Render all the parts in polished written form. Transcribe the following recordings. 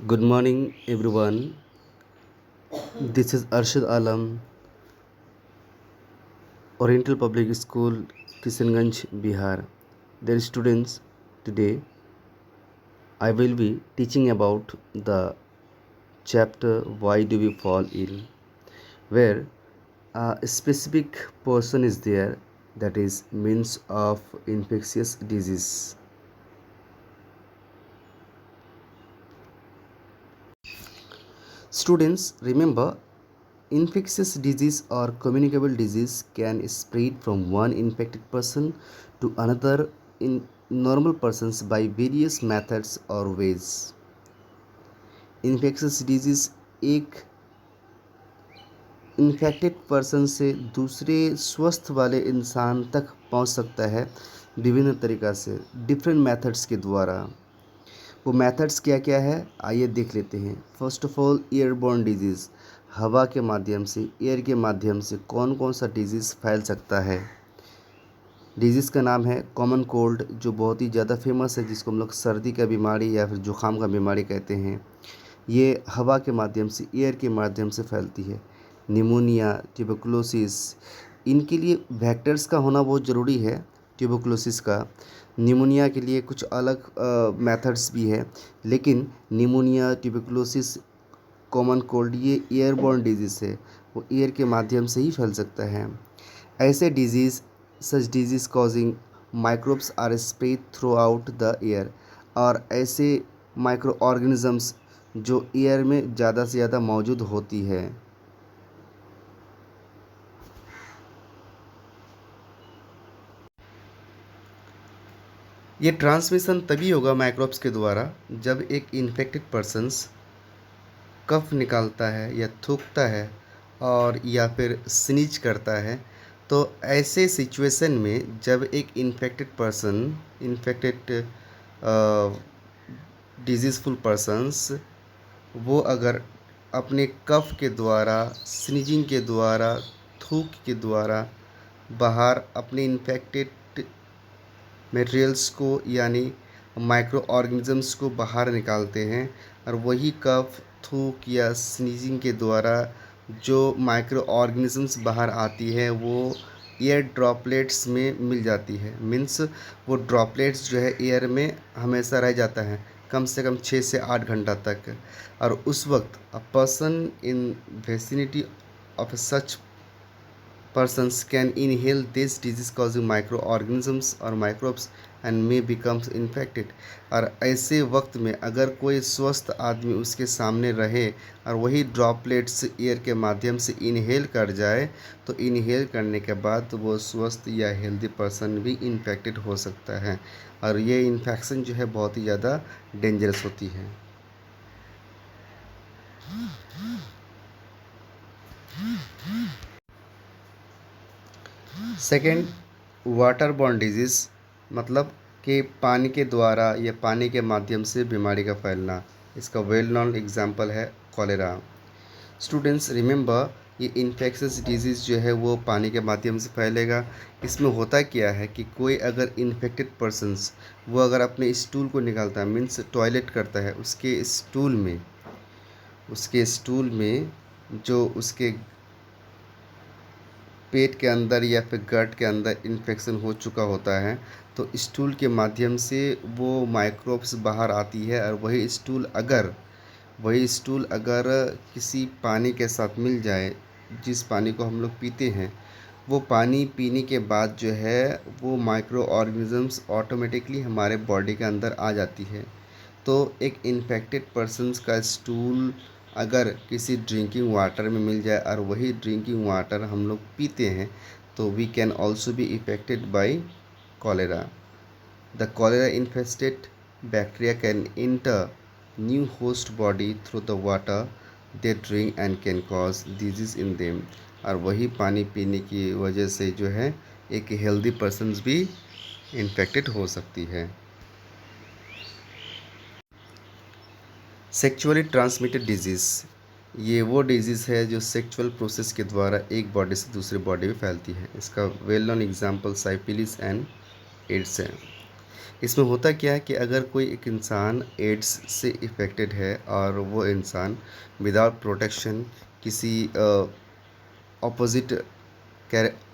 Good morning, everyone. This is Arshad Alam, Oriental Public School, Kishanganj, Bihar. Dear students, today I will be teaching about the chapter Why Do We Fall Ill, where a specific person is there, that is means of infectious disease. Students, remember, infectious disease or communicable disease can spread from one infected person to another in normal persons by various methods or ways. Infectious disease एक infected person से दूसरे स्वस्थ वाले इंसान तक पहुंच सकता है विभिन्न तरीक़ा से, डिफरेंट मेथड्स के द्वारा। वो मेथड्स क्या क्या है आइए देख लेते हैं। First of all, airborne disease, हवा के माध्यम से, एयर के माध्यम से कौन कौन सा डिजीज़ फैल सकता है। डिजीज़ का नाम है कॉमन कोल्ड, जो बहुत ही ज़्यादा फेमस है, जिसको हम लोग सर्दी का बीमारी या फिर जुकाम का बीमारी कहते हैं। ये हवा के माध्यम से, एयर के माध्यम से फैलती है। निमोनिया, ट्यूबरकुलोसिस, इनके लिए वेक्टर्स का होना बहुत ज़रूरी है। ट्यूबरकुलोसिस का, निमोनिया के लिए कुछ अलग मेथड्स भी है, लेकिन निमोनिया, ट्यूबरकुलोसिस, कॉमन कोल्ड ये एयरबॉर्न डिजीज़ है, वो एयर के माध्यम से ही फैल सकता है। ऐसे disease, such disease causing microbes are spread throughout the air, और ऐसे माइक्रो ऑर्गेनिजम्स जो एयर में ज़्यादा से ज़्यादा मौजूद होती है। ये ट्रांसमिशन तभी होगा माइक्रोब्स के द्वारा जब एक इन्फेक्टेड पर्सन्स कफ निकालता है या थूकता है और या फिर स्नीज करता है। तो ऐसे सिचुएशन में जब एक इन्फेक्टेड पर्सन, इन्फेक्टेड डिजीज़फुल पर्सन्स, वो अगर अपने कफ के द्वारा, स्नीजिंग के द्वारा, थूक के द्वारा बाहर अपने इन्फेक्टेड मटेरियल्स को यानी माइक्रो ऑर्गेनिजम्स को बाहर निकालते हैं, और वही कफ, थूक या स्नीजिंग के द्वारा जो माइक्रो ऑर्गेनिजम्स बाहर आती है वो एयर ड्रॉपलेट्स में मिल जाती है। मीन्स वो ड्रॉपलेट्स जो है एयर में हमेशा रह जाता है कम से कम 6 से 8 घंटा तक, और उस वक्त a person in vicinity of such persons can inhale this disease causing microorganisms or microbes and may becomes infected। और ऐसे वक्त में अगर कोई स्वस्थ आदमी उसके सामने रहे और वही ड्रॉपलेट्स एयर के माध्यम से इनहेल कर जाए, तो इनहेल करने के बाद वो स्वस्थ या हेल्दी पर्सन भी इन्फेक्टेड हो सकता है, और ये इन्फेक्शन जो है बहुत ही ज़्यादा डेंजरस होती है। सेकेंड, वाटर बॉर्न डिजीज़, मतलब कि पानी के द्वारा या पानी के माध्यम से बीमारी का फैलना। इसका वेल नोन एग्जाम्पल है कॉलेरा। स्टूडेंट्स रिमेंबर, ये इन्फेक्शियस डिजीज़ जो है वो पानी के माध्यम से फैलेगा। इसमें होता क्या है कि कोई अगर इन्फेक्टेड पर्सन्स वो अगर अपने स्टूल को निकालता है, मीन्स टॉयलेट करता है, उसके स्टूल में जो उसके पेट के अंदर या फिर गट के अंदर इन्फेक्शन हो चुका होता है, तो स्टूल के माध्यम से वो माइक्रोब्स बाहर आती है, और वही स्टूल अगर किसी पानी के साथ मिल जाए, जिस पानी को हम लोग पीते हैं, वो पानी पीने के बाद जो है वो माइक्रो ऑर्गेनिजम्स ऑटोमेटिकली हमारे बॉडी के अंदर आ जाती है। तो एक इन्फेक्टेड पर्सन्स का स्टूल अगर किसी ड्रिंकिंग वाटर में मिल जाए और वही ड्रिंकिंग वाटर हम लोग पीते हैं, तो we can also be affected by cholera. The cholera infested bacteria can enter new host body through the water they drink and can cause disease in them. और वही पानी पीने की वजह से जो है एक हेल्दी पर्सन्स भी इन्फेक्टेड हो सकती है। सेक्चुअली ट्रांसमिटेड डिजीज़, ये वो डिजीज़ है जो सेक्चुअल प्रोसेस के द्वारा एक बॉडी से दूसरे बॉडी में फैलती है। इसका well known example syphilis and AIDS है। इसमें होता क्या है कि अगर कोई एक इंसान एड्स से इफ़ेक्टेड है और वो इंसान विदाउट प्रोटेक्शन किसी ऑपोजिट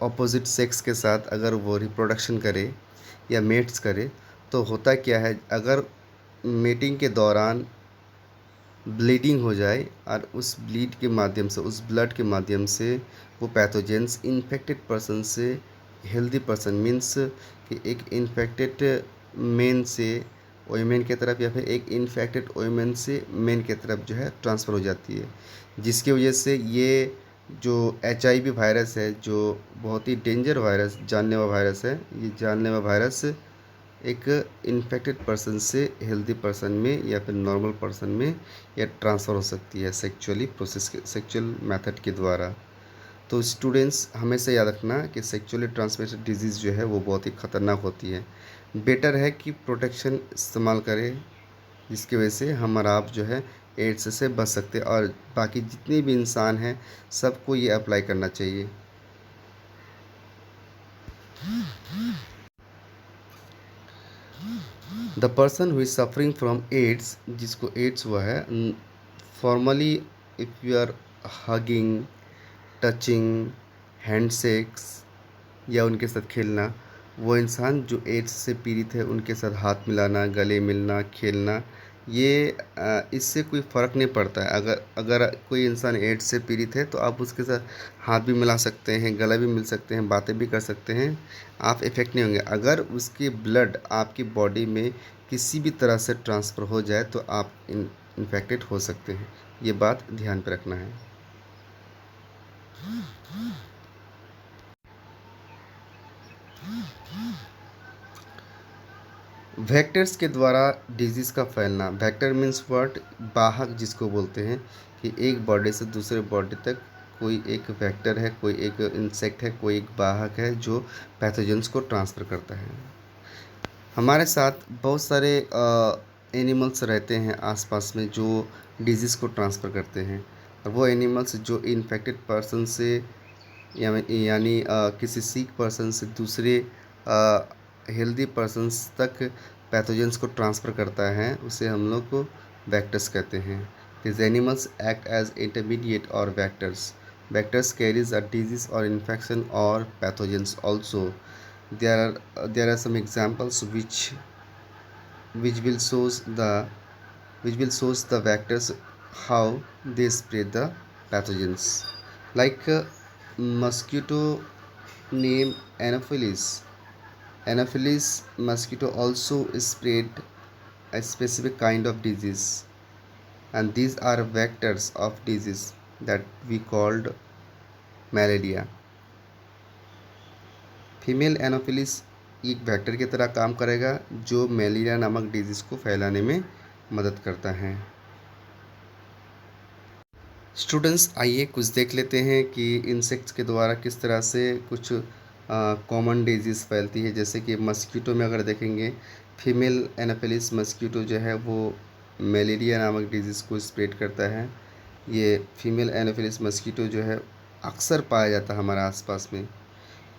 ऑपोजिट सेक्स के साथ अगर वो रिप्रोडक्शन करे या मेट्स करे, तो होता क्या है, अगर मेटिंग के दौरान ब्लीडिंग हो जाए और उस ब्लीड के माध्यम से, उस ब्लड के माध्यम से वो पैथोजेंस इन्फेक्टेड पर्सन से हेल्दी पर्सन, मीन्स कि एक इन्फेक्टेड मेन से वोमेन की तरफ या फिर एक इन्फेक्टेड वोमेन से मेन की तरफ जो है ट्रांसफ़र हो जाती है, जिसकी वजह से ये जो HIV वायरस है, जो बहुत ही डेंजर वायरस, जानलेवा वायरस है, ये जानलेवा वायरस एक इन्फेक्टेड पर्सन से हेल्दी पर्सन में या फिर नॉर्मल पर्सन में या ट्रांसफ़र हो सकती है सेक्चुअली प्रोसेस के, सेक्चुअल मेथड के द्वारा। तो स्टूडेंट्स हमेशा याद रखना कि सेक्चुअली ट्रांसमिटेड डिजीज़ जो है वो बहुत ही ख़तरनाक होती है। बेटर है कि प्रोटेक्शन इस्तेमाल करें, जिसकी वजह से हम और आप जो है एड्स से बच सकते हैं, और बाकी जितने भी इंसान हैं सबको ये अप्लाई करना चाहिए। The person who is suffering from AIDS, जिसको एड्स हुआ है, formally if you are hugging, touching, handshakes या उनके साथ खेलना, वो इंसान जो एड्स से पीड़ित है उनके साथ हाथ मिलाना, गले मिलना, खेलना, ये इससे कोई फ़र्क नहीं पड़ता है। अगर अगर कोई इंसान एड्स से पीड़ित है तो आप उसके साथ हाथ भी मिला सकते हैं, गला भी मिल सकते हैं, बातें भी कर सकते हैं, आप इफ़ेक्ट नहीं होंगे। अगर उसकी ब्लड आपकी बॉडी में किसी भी तरह से ट्रांसफ़र हो जाए तो आप इन्फेक्टेड हो सकते हैं। ये बात ध्यान पे रखना है। वेक्टर्स के द्वारा डिजीज़ का फैलना। वेक्टर मीन्स व्हाट, वाहक जिसको बोलते हैं, कि एक बॉडी से दूसरे बॉडी तक कोई एक वेक्टर है, कोई एक इंसेक्ट है, कोई एक वाहक है जो पैथोजेंस को ट्रांसफ़र करता है। हमारे साथ बहुत सारे एनिमल्स रहते हैं आसपास में जो डिजीज़ को ट्रांसफ़र करते हैं, और वो एनिमल्स जो इन्फेक्टेड पर्सन से यानी किसी सिक पर्सन से दूसरे हेल्दी पर्सन्स तक पैथोजेंस को ट्रांसफ़र करता है, उसे हम लोग को वेक्टर्स कहते हैं। This animals act as intermediate और vectors. Vectors carries a disease और इन्फेक्शन और pathogens also. There are some examples which will shows the vectors how they spread the pathogens, like mosquito named Anopheles. Anopheles mosquito also spread a specific kind of disease, and these are vectors of disease that we called malaria. Female Anopheles एक vector की तरह काम करेगा जो malaria नामक disease को फैलाने में मदद करता है। स्टूडेंट्स आइए कुछ देख लेते हैं कि इंसेक्ट्स के द्वारा किस तरह से कुछ कॉमन डिजीज़ फैलती है। जैसे कि मस्कीटो में अगर देखेंगे, फीमेल एनोफिलिस मस्कीटो जो है वो मलेरिया नामक डिजीज़ को स्प्रेड करता है। ये फीमेल एनोफिलिस मस्कीटो जो है अक्सर पाया जाता है हमारे आसपास में।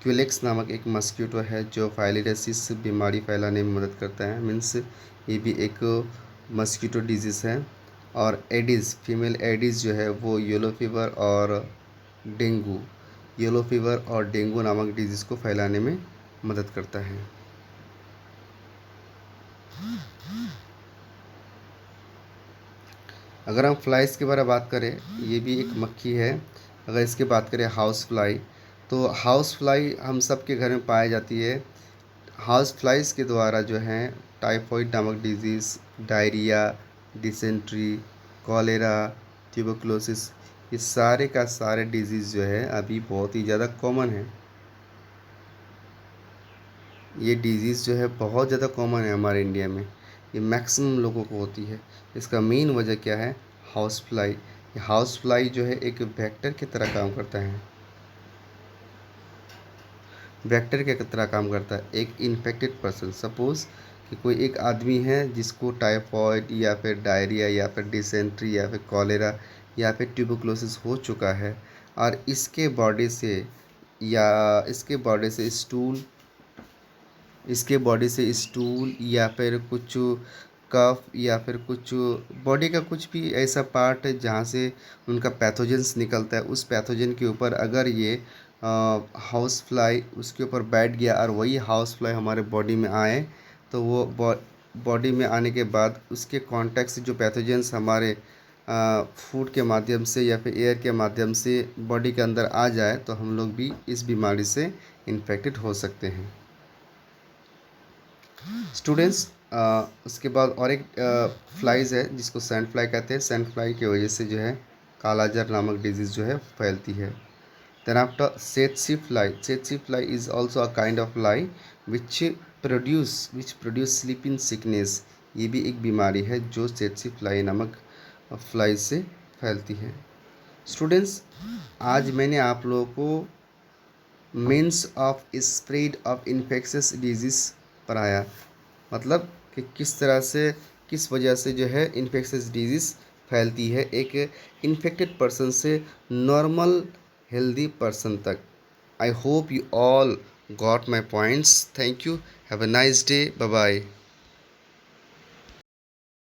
क्यूलेक्स नामक एक मस्कीटो है जो फाइलेरियासिस बीमारी फैलाने में मदद करता है, मीन्स ये भी एक मस्कीटो डिजीज़ है। और एडिस, फीमेल एडिस जो है वो येलो फीवर और डेंगू नामक डिजीज़ को फैलाने में मदद करता है। अगर हम फ्लाइज़ के बारे में बात करें, ये भी एक मक्खी है। अगर इसकी बात करें हाउस फ्लाई, तो हाउस फ्लाई हम सब के घर में पाई जाती है। हाउस फ्लाइज़ के द्वारा जो है टाइफॉइड नामक disease, diarrhoea, dysentery, cholera, tuberculosis, ये सारे का सारे डिजीज़ जो है अभी बहुत ही ज़्यादा कॉमन है। ये डिजीज़ जो है बहुत ज़्यादा कॉमन है हमारे इंडिया में, ये मैक्सिमम लोगों को होती है। इसका मेन वजह क्या है? House fly. हाउस फ्लाई जो है एक वेक्टर की तरह काम करता है। वेक्टर की तरह काम करता है। एक इन्फेक्टेड पर्सन, सपोज़ कि कोई एक आदमी है जिसको टाइफॉइड या फिर डायरिया या फिर डिसेंट्री या फिर कॉलेरा या फिर ट्यूबरकुलोसिस हो चुका है, और इसके बॉडी से स्टूल इसके बॉडी से स्टूल या फिर कुछ कफ या फिर कुछ बॉडी का कुछ भी ऐसा पार्ट है जहाँ से उनका पैथोजेंस निकलता है, उस पैथोजन के ऊपर अगर ये हाउस फ्लाई उसके ऊपर बैठ गया और वही हाउस फ्लाई हमारे बॉडी में आए, तो वो बॉडी में आने के बाद उसके कांटेक्ट से जो पैथोजेंस हमारे फूड के माध्यम से या फिर एयर के माध्यम से बॉडी के अंदर आ जाए, तो हम लोग भी इस बीमारी से इन्फेक्टेड हो सकते हैं। स्टूडेंट्स, उसके बाद और एक फ्लाइज है जिसको सैंड फ्लाई कहते हैं। सैंड फ्लाई की वजह से जो है कालाजार नामक डिजीज़ जो है फैलती है। Then after tsetse fly is also a kind of fly which produce sleeping sickness. ये भी एक बीमारी है जो सेत्सी फ्लाई नामक फ्लाई से फैलती है। स्टूडेंट्स, आज मैंने आप लोगों को means of spread of infectious disease पढ़ाया, मतलब कि किस तरह से किस वजह से जो है इन्फेक्शस डिजीज़ फैलती है एक इन्फेक्टेड पर्सन से नॉर्मल हेल्दी पर्सन तक। I hope you all got my points. Thank you. Have a nice day. Bye bye.